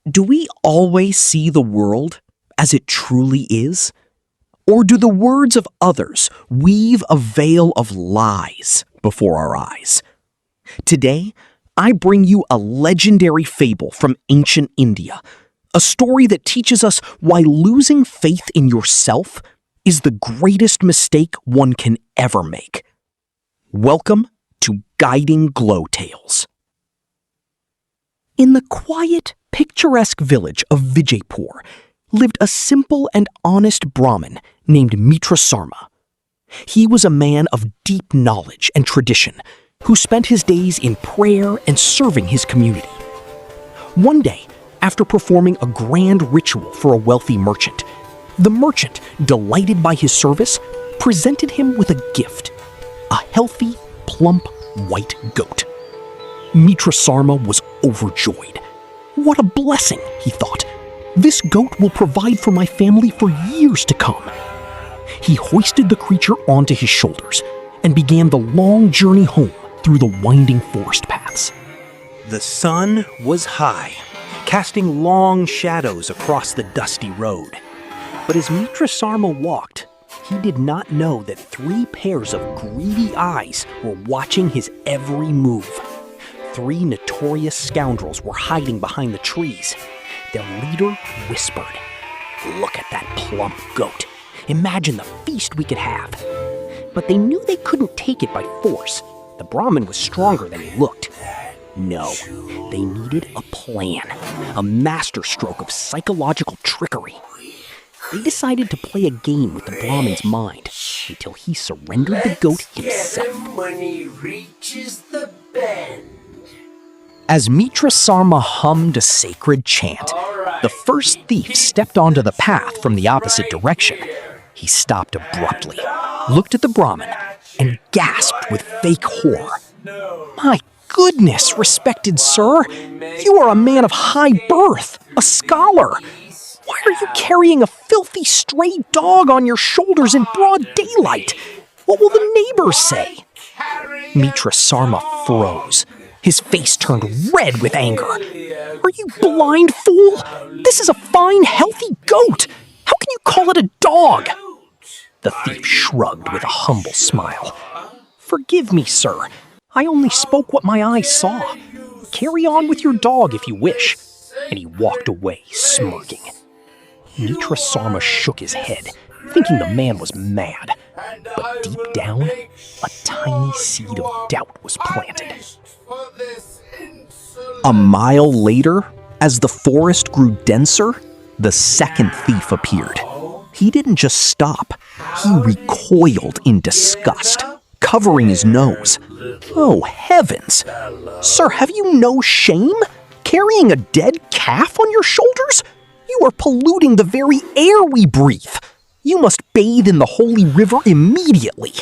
Do we always see the world as it truly is? Or do the words of others weave a veil of lies before our eyes? Today, I bring you a legendary fable from ancient India, a story that teaches us why losing faith in yourself is the greatest mistake one can ever make. Welcome to Guiding Glow Tales. In the quiet, picturesque village of Vijaypur lived a simple and honest Brahmin named Mitra Sarma. He was a man of deep knowledge and tradition who spent his days in prayer and serving his community. One day, after performing a grand ritual for a wealthy merchant, the merchant, delighted by his service, presented him with a gift, a healthy, plump, white goat. Mitra Sarma was overjoyed. What a blessing, he thought. This goat will provide for my family for years to come. He hoisted the creature onto his shoulders and began the long journey home through the winding forest paths. The sun was high, casting long shadows across the dusty road. But as Mitra Sarma walked, he did not know that 3 pairs of greedy eyes were watching his every move. 3 notorious scoundrels were hiding behind the trees. Their leader whispered, "Look at that plump goat. Imagine the feast we could have." But they knew they couldn't take it by force. The Brahmin was stronger than he looked. No, they needed a plan, a masterstroke of psychological trickery. They decided to play a game with the Brahmin's mind until he surrendered the goat himself. When he reaches the bend. As Mitra Sarma hummed a sacred chant, the first thief stepped onto the path from the opposite direction. He stopped abruptly, looked at the Brahmin, and gasped with fake horror. "My goodness, respected sir! You are a man of high birth, a scholar. Why are you carrying a filthy stray dog on your shoulders in broad daylight? What will the neighbors say?" Mitra Sarma froze. His face turned red with anger. "Are you blind, fool? This is a fine, healthy goat. How can you call it a dog?" The thief shrugged with a humble smile. "Forgive me, sir. I only spoke what my eyes saw. Carry on with your dog if you wish." And he walked away, smirking. Mitra Sarma shook his head, thinking the man was mad. But deep down, a tiny seed of doubt was planted. A mile later, as the forest grew denser, the second thief appeared. He didn't just stop. He recoiled in disgust, covering his nose. "Oh, heavens! Sir, have you no shame? Carrying a dead calf on your shoulders? You are polluting the very air we breathe. You must bathe in the holy river immediately."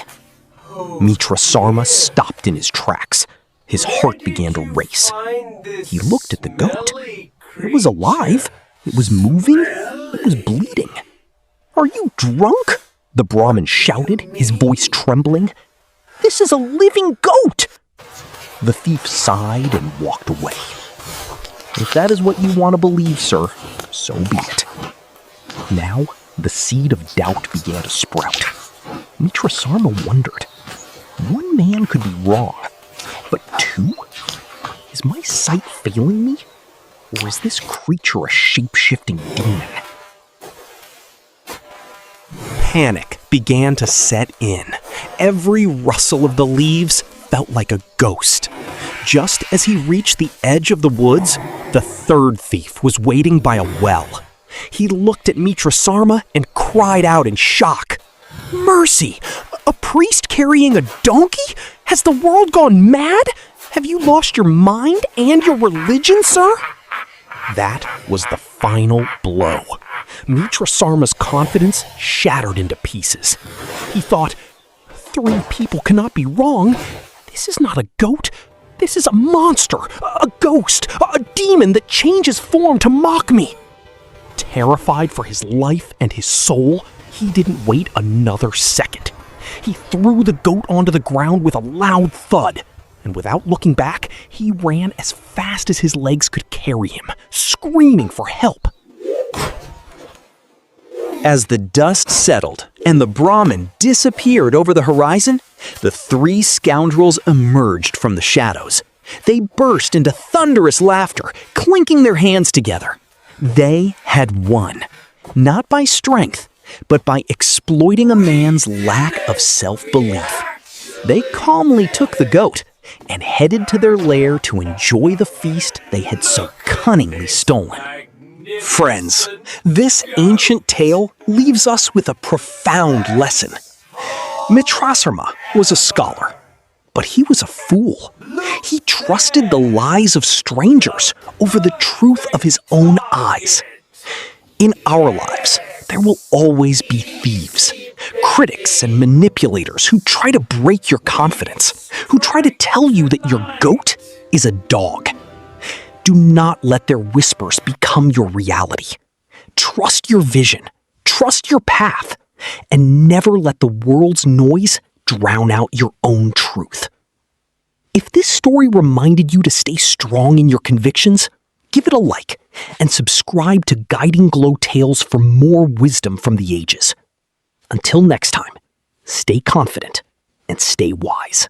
Mitra Sarma stopped in his tracks. His heart began to race. He looked at the goat. It was alive. It was moving. It was bleeding. "Are you drunk?" the Brahmin shouted, his voice trembling. "This is a living goat!" The thief sighed and walked away. "If that is what you want to believe, sir, so be it." Now, the seed of doubt began to sprout. Mitra Sarma wondered. One man could be wrong, but 2? Is my sight failing me? Or is this creature a shape-shifting demon? Panic began to set in. Every rustle of the leaves felt like a ghost. Just as he reached the edge of the woods, the third thief was waiting by a well. He looked at Mitra Sarma and cried out in shock. "Mercy! A priest carrying a donkey? Has the world gone mad? Have you lost your mind and your religion, sir?" That was the final blow. Mitra Sarma's confidence shattered into pieces. He thought, 3 people cannot be wrong. This is not a goat. This is a monster, a ghost, a demon that changes form to mock me. Terrified for his life and his soul, he didn't wait another second. He threw the goat onto the ground with a loud thud. and without looking back, he ran as fast as his legs could carry him, screaming for help. As the dust settled and the Brahmin disappeared over the horizon, the three scoundrels emerged from the shadows. They burst into thunderous laughter, clinking their hands together. They had won, not by strength, but by exploiting a man's lack of self-belief. They calmly took the goat and headed to their lair to enjoy the feast they had so cunningly stolen. Friends, this ancient tale leaves us with a profound lesson. Mitrasarma was a scholar, but he was a fool. He trusted the lies of strangers over the truth of his own eyes. In our lives, there will always be thieves, critics and manipulators who try to break your confidence, who try to tell you that your goat is a dog. Do not let their whispers become your reality. Trust your vision, trust your path, and never let the world's noise drown out your own truth. If this story reminded you to stay strong in your convictions, give it a like and subscribe to Guiding Glow Tales for more wisdom from the ages. Until next time, stay confident and stay wise.